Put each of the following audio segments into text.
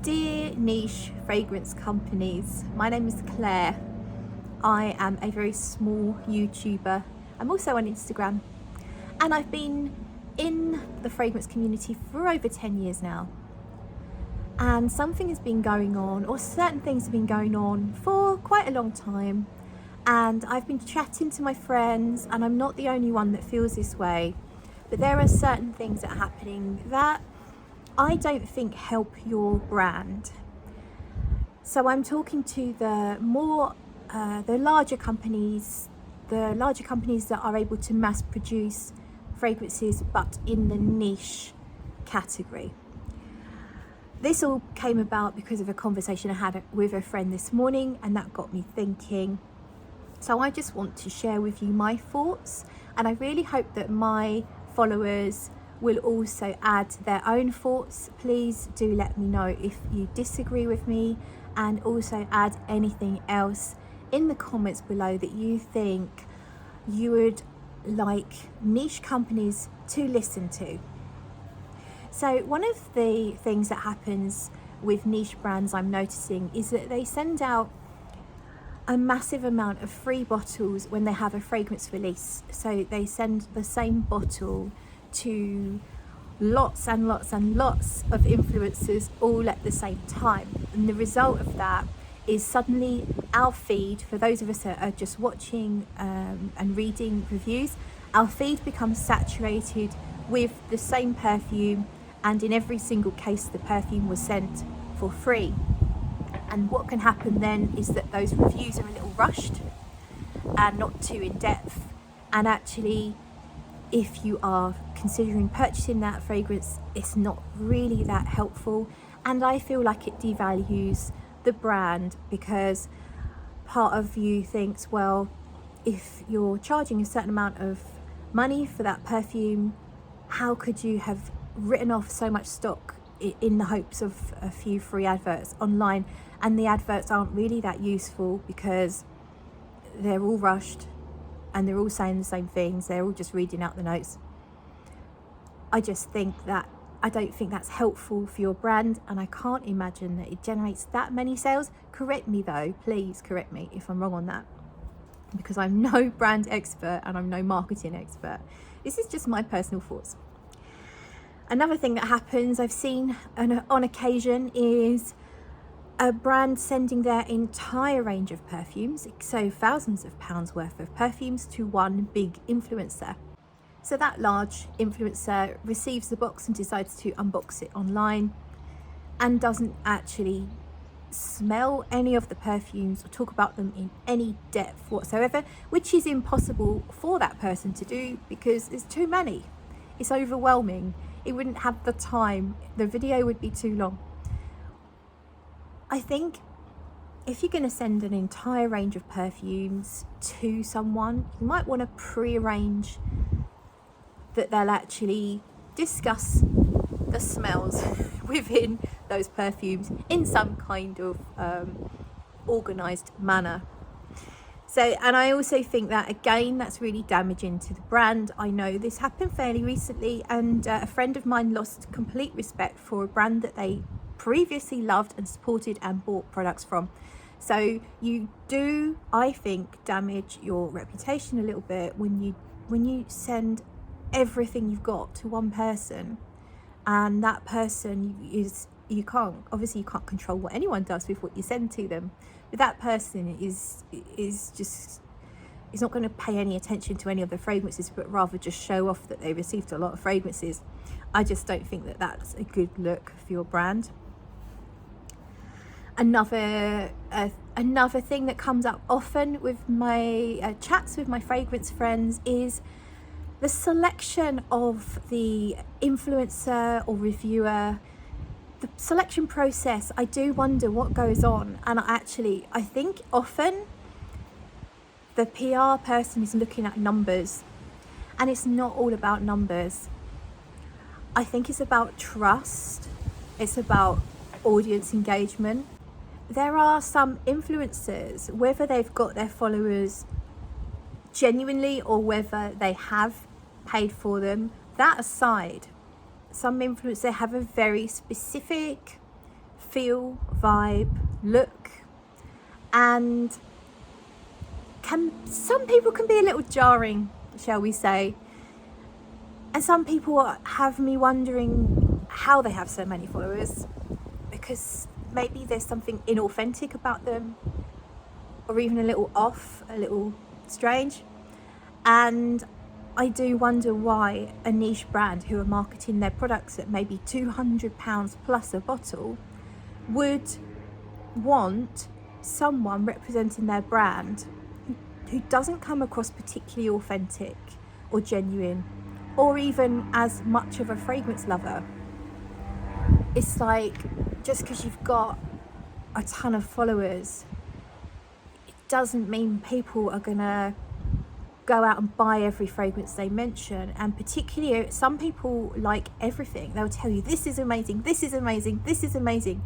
Dear niche fragrance companies, my name is Claire. I am a very small YouTuber. I'm also on Instagram, and I've been in the fragrance community for over 10 years now. And something has been going on, or certain things have been going on for quite a long time. And I've been chatting to my friends, and I'm not the only one that feels this way. But there are certain things that are happening that I don't think help your brand. So I'm talking to the larger companies that are able to mass produce fragrances, but in the niche category. This all came about because of a conversation I had with a friend this morning, and that got me thinking. So I just want to share with you my thoughts, and I really hope that my followers will also add their own thoughts. Please do let me know if you disagree with me, and also add anything else in the comments below that you think you would like niche companies to listen to. So one of the things that happens with niche brands I'm noticing is that they send out a massive amount of free bottles when they have a fragrance release. So they send the same bottle to lots and lots and lots of influencers all at the same time, and the result of that is suddenly our feed, for those of us that are just watching and reading reviews, our feed becomes saturated with the same perfume, and in every single case the perfume was sent for free. And what can happen then is that those reviews are a little rushed and not too in depth, and actually if you are considering purchasing that fragrance, it's not really that helpful. And I feel like it devalues the brand, because part of you thinks, well, if you're charging a certain amount of money for that perfume, how could you have written off so much stock in the hopes of a few free adverts online? And the adverts aren't really that useful because they're all rushed and they're all saying the same things. They're all just reading out the notes. I don't think that's helpful for your brand, and I can't imagine that it generates that many sales. Correct me though, please correct me if I'm wrong on that, because I'm no brand expert and I'm no marketing expert. This is just my personal thoughts. Another thing that happens, I've seen on occasion, is a brand sending their entire range of perfumes, so thousands of pounds worth of perfumes, to one big influencer. So that large influencer receives the box and decides to unbox it online, and doesn't actually smell any of the perfumes or talk about them in any depth whatsoever, which is impossible for that person to do because there's too many. It's overwhelming. It wouldn't have the time. The video would be too long. I think if you're going to send an entire range of perfumes to someone, you might want to pre-arrange that they'll actually discuss the smells within those perfumes in some kind of organised manner. So, and I also think that, again, that's really damaging to the brand. I know this happened fairly recently, and a friend of mine lost complete respect for a brand that they previously loved and supported and bought products from. So you do, I think, damage your reputation a little bit when you send everything you've got to one person, and that person you can't control what anyone does with what you send to them, but that person is not going to pay any attention to any of the fragrances, but rather just show off that they received a lot of fragrances. I just don't think that that's a good look for your brand. Another thing that comes up often with my chats with my fragrance friends is the selection of the influencer or reviewer. The selection process, I do wonder what goes on, and I think often the PR person is looking at numbers, and it's not all about numbers. I think it's about trust, it's about audience engagement. There are some influencers, whether they've got their followers genuinely or whether they have paid for them, that aside, some influencers have a very specific feel, vibe, look, and some people can be a little jarring, shall we say, and some people have me wondering how they have so many followers, because maybe there's something inauthentic about them, or even a little off, a little strange. And I do wonder why a niche brand who are marketing their products at maybe £200 plus a bottle would want someone representing their brand who doesn't come across particularly authentic or genuine, or even as much of a fragrance lover. It's like, just because you've got a ton of followers, it doesn't mean people are gonna go out and buy every fragrance they mention. And particularly some people like everything. They'll tell you, this is amazing, this is amazing, this is amazing.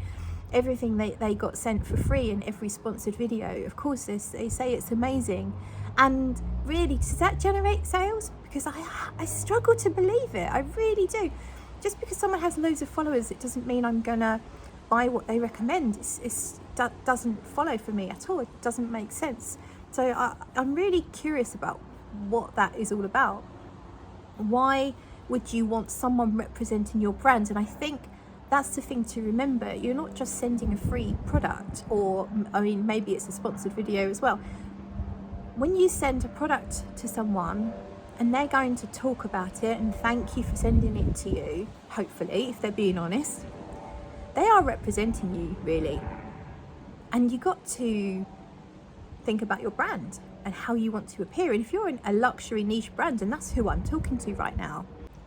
Everything they got sent for free in every sponsored video, of course they say it's amazing. And really, does that generate sales? Because I struggle to believe it. I really do. Just because someone has loads of followers, it doesn't mean I'm gonna buy what they recommend. That doesn't follow for me at all. It doesn't make sense. So I'm really curious about what that is all about. Why would you want someone representing your brand? And I think that's the thing to remember. You're not just sending a free product, or I mean, maybe it's a sponsored video as well. When you send a product to someone and they're going to talk about it and thank you for sending it to you, hopefully, if they're being honest, they are representing you, really. And you got to think about your brand and how you want to appear. And if you're in a luxury niche brand, and that's who I'm talking to right now,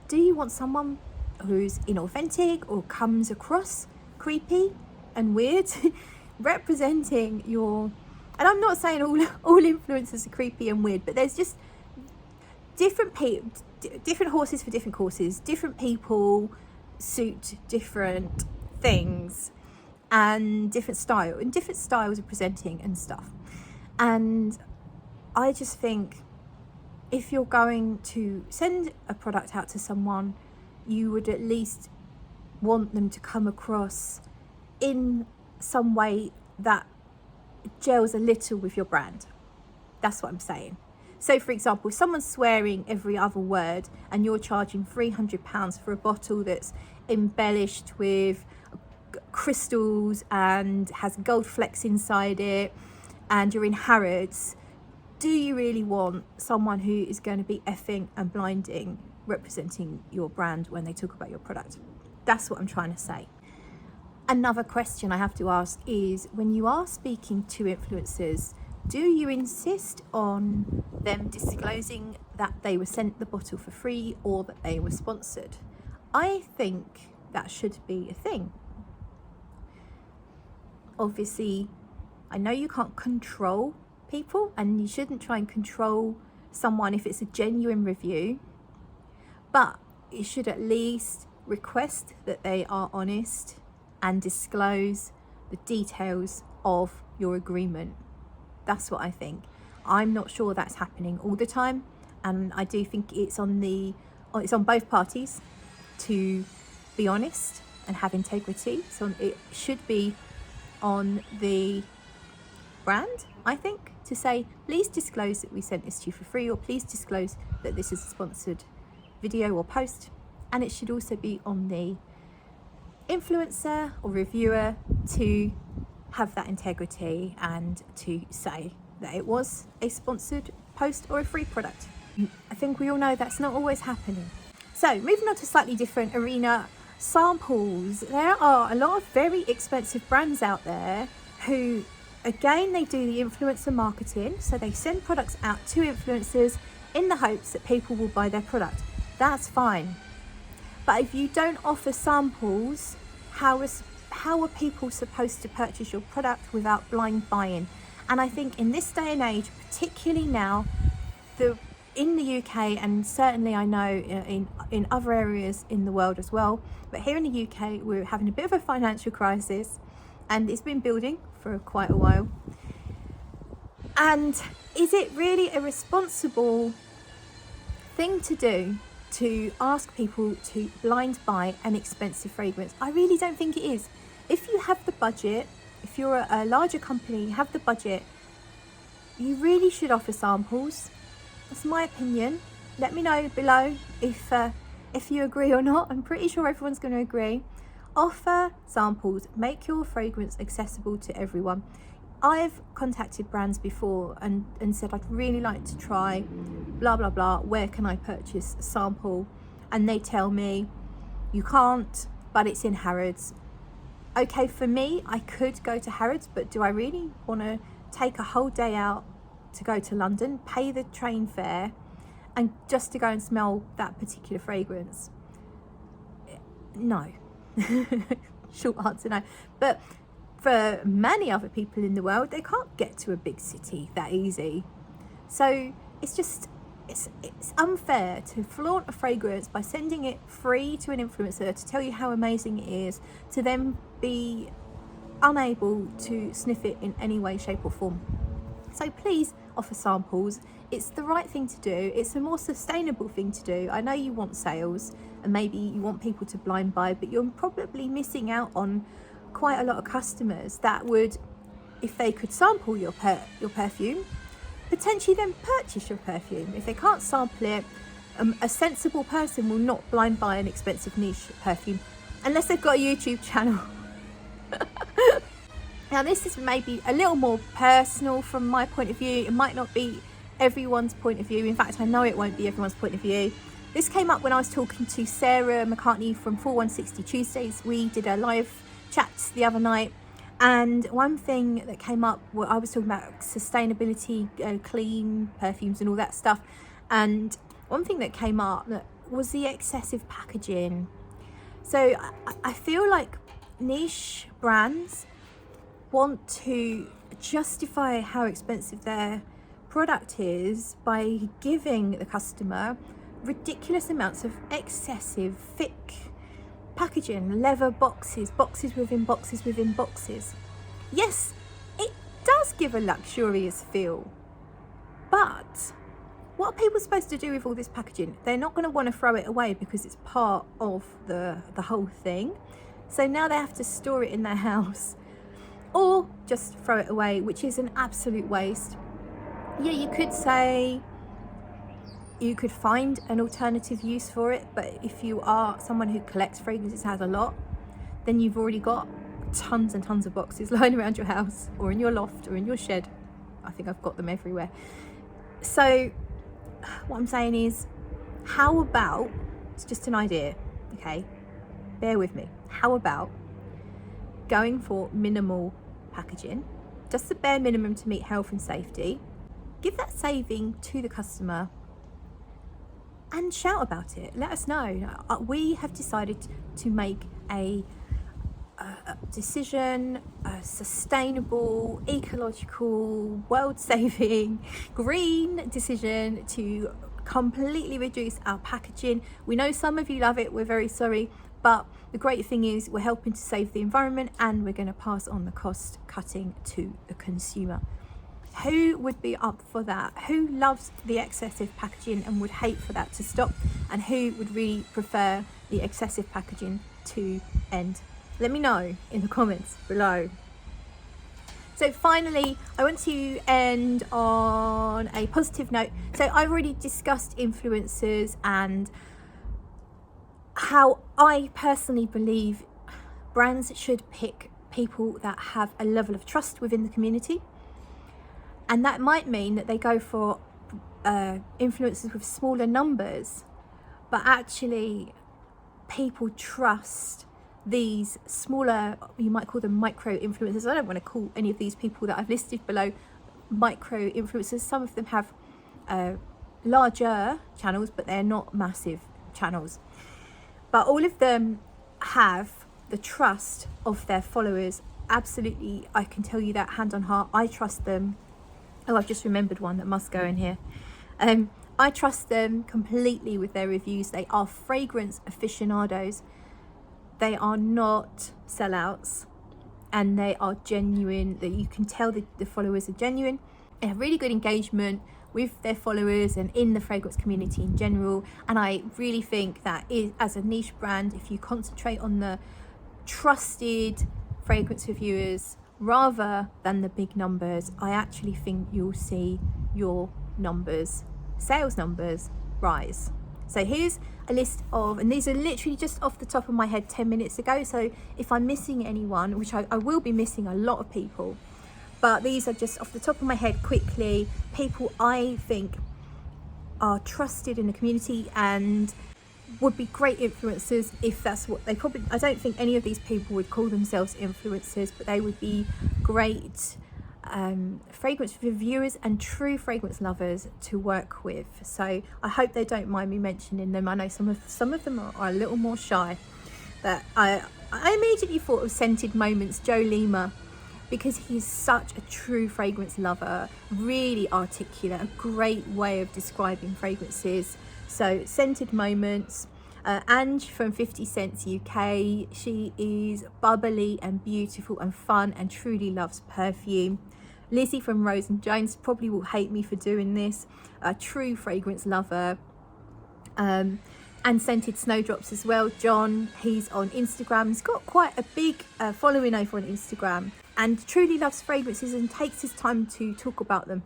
do you want someone who's inauthentic or comes across creepy and weird representing your... And I'm not saying all influencers are creepy and weird, but there's just different horses for different courses. Different people suit different things, and different styles of presenting and stuff. And I just think if you're going to send a product out to someone, you would at least want them to come across in some way that gels a little with your brand. That's what I'm saying. So for example, if someone's swearing every other word and you're charging £300 for a bottle that's embellished with crystals and has gold flecks inside it, and you're in Harrods, do you really want someone who is going to be effing and blinding representing your brand when they talk about your product? That's what I'm trying to say. Another question I have to ask is, when you are speaking to influencers, do you insist on them disclosing that they were sent the bottle for free or that they were sponsored? I think that should be a thing. Obviously, I know you can't control people, and you shouldn't try and control someone if it's a genuine review, but you should at least request that they are honest and disclose the details of your agreement. That's what I think. I'm not sure that's happening all the time, and I do think it's on both parties to be honest and have integrity. So it should be on the brand, I think, to say, please disclose that we sent this to you for free, or please disclose that this is a sponsored video or post. And it should also be on the influencer or reviewer to have that integrity and to say that it was a sponsored post or a free product. I think we all know that's not always happening. So moving on to a slightly different arena, samples. There are a lot of very expensive brands out there who, again, they do the influencer marketing. So they send products out to influencers in the hopes that people will buy their product. That's fine. But if you don't offer samples, how are people supposed to purchase your product without blind buying? And I think in this day and age, particularly now, in the UK, and certainly I know in other areas in the world as well, but here in the UK, we're having a bit of a financial crisis, and it's been building for quite a while. And is it really a responsible thing to do to ask people to blind buy an expensive fragrance? I really don't think it is, if you have the budget, if you're a larger company, you have the budget, you really should offer samples. That's my opinion. Let me know below if you agree or not. I'm pretty sure everyone's going to agree. Offer samples, make your fragrance accessible to everyone. I've contacted brands before and said I'd really like to try blah blah blah, where can I purchase a sample? And they tell me you can't, but it's in Harrods. Okay, for me, I could go to Harrods, but do I really want to take a whole day out to go to London, pay the train fare, and just to go and smell that particular fragrance? No. Short answer, no. But for many other people in the world, they can't get to a big city that easy. So it's unfair to flaunt a fragrance by sending it free to an influencer to tell you how amazing it is, to then be unable to sniff it in any way, shape or form. So please offer samples. It's the right thing to do. It's a more sustainable thing to do. I know you want sales and maybe you want people to blind buy, but you're probably missing out on quite a lot of customers that would, if they could sample your perfume, potentially then purchase your perfume. If they can't sample it, a sensible person will not blind buy an expensive niche perfume unless they've got a YouTube channel. Now this is maybe a little more personal from my point of view. It might not be everyone's point of view. In fact, I know it won't be everyone's point of view. This came up when I was talking to Sarah McCartney from 4160 Tuesdays. We did a live chat the other night, and one thing that came up, well, I was talking about sustainability, clean perfumes and all that stuff, and one thing that came up was the excessive packaging. So I feel like niche brands want to justify how expensive their product is by giving the customer ridiculous amounts of excessive thick packaging, leather boxes, boxes within boxes within boxes. Yes, it does give a luxurious feel, but what are people supposed to do with all this packaging? They're not going to want to throw it away because it's part of the whole thing. So now they have to store it in their house or just throw it away, which is an absolute waste. Yeah, you could say you could find an alternative use for it, but if you are someone who collects fragrances, has a lot, then you've already got tons and tons of boxes lying around your house or in your loft or in your shed. I think I've got them everywhere. So what I'm saying is, how about, it's just an idea, okay, bear with me, how about going for minimal packaging, just the bare minimum to meet health and safety, give that saving to the customer and shout about it. Let us know. We have decided to make a decision, a sustainable, ecological, world-saving, green decision to completely reduce our packaging. We know some of you love it, we're very sorry, but the great thing is we're helping to save the environment and we're going to pass on the cost cutting to the consumer. Who would be up for that? Who loves the excessive packaging and would hate for that to stop? And who would really prefer the excessive packaging to end? Let me know in the comments below. So finally, I want to end on a positive note. So I've already discussed influencers and how I personally believe brands should pick people that have a level of trust within the community. And that might mean that they go for influencers with smaller numbers, but actually people trust these smaller, you might call them micro influencers. I don't want to call any of these people that I've listed below micro influencers. Some of them have larger channels, but they're not massive channels. But all of them have the trust of their followers. Absolutely, I can tell you that hand on heart. I trust them. Oh, I've just remembered one that must go in here. I trust them completely with their reviews. They are fragrance aficionados. They are not sellouts, and they are genuine. That you can tell the followers are genuine. They have really good engagement with their followers and in the fragrance community in general. And I really think that as a niche brand, if you concentrate on the trusted fragrance reviewers rather than the big numbers, I actually think you'll see your numbers, sales numbers, rise. So here's a list of, and these are literally just off the top of my head 10 minutes ago, so if I'm missing anyone, which I will be missing a lot of people, but these are just off the top of my head quickly, people I think are trusted in the community and would be great influencers if that's what they probably, I don't think any of these people would call themselves influencers, but they would be great fragrance reviewers and true fragrance lovers to work with. So I hope they don't mind me mentioning them. I know some of them are a little more shy, but I immediately thought of Scented Moments Joe Lima, because he's such a true fragrance lover, really articulate, a great way of describing fragrances. So Scented Moments. Ange from 50 Cents UK, she is bubbly and beautiful and fun and truly loves perfume. Lizzie from Rose and Jones probably will hate me for doing this, a true fragrance lover. And Scented Snowdrops as well. John, he's on Instagram, he's got quite a big following over on Instagram and truly loves fragrances and takes his time to talk about them.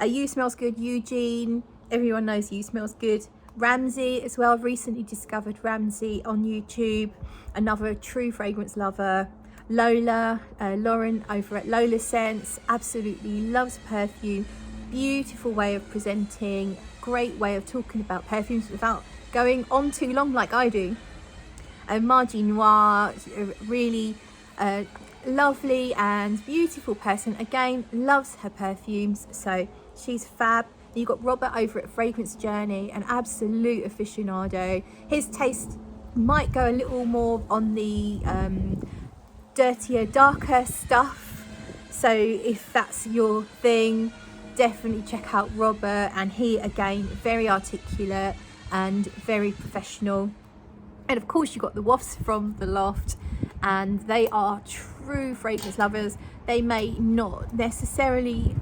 You Smells Good, Eugene, everyone knows You Smells Good. Ramsey as well, I've recently discovered Ramsey on YouTube, another true fragrance lover. Lola, Lauren over at Lola Scents, absolutely loves perfume, beautiful way of presenting, great way of talking about perfumes without going on too long like I do. Margie Noir, really lovely and beautiful person, again loves her perfumes, so she's fab. You've got Robert over at Fragrance Journey, an absolute aficionado. His taste might go a little more on the dirtier, darker stuff, so if that's your thing, definitely check out Robert. And he, again, very articulate and very professional. And of course you've got the Wafts from The Loft, and they are true fragrance lovers. They may not necessarily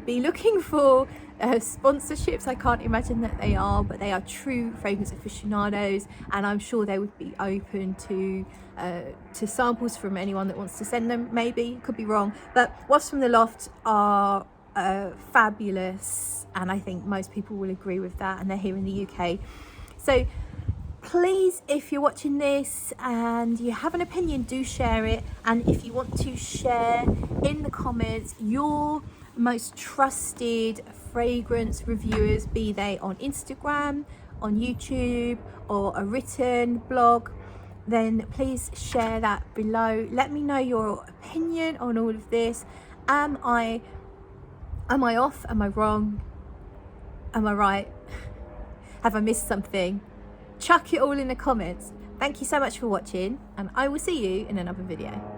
be looking for sponsorships, I can't imagine that they are, but they are true fragrance aficionados, and I'm sure they would be open to samples from anyone that wants to send them. Maybe, could be wrong, but Wafts from The Loft are fabulous, and I think most people will agree with that, and they're here in the UK. So please, if you're watching this and you have an opinion, do share it. And if you want to share in the comments your most trusted fragrance reviewers, be they on Instagram, on YouTube, or a written blog, then please share that below. Let me know your opinion on all of this. Am I off? Am I wrong? Am I right? Have I missed something? Chuck it all in the comments. Thank you so much for watching, and I will see you in another video.